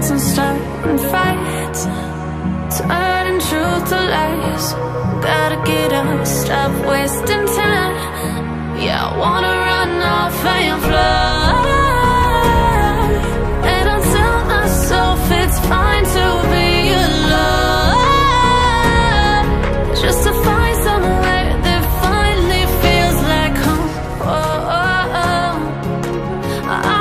fights and starting fights, turning truth to lies. Gotta get up, stop wasting time. Yeah, I wanna run off and fly. And I'll tell myself it's fine to be alone, just to find somewhere that finally feels like home. Oh, oh, oh.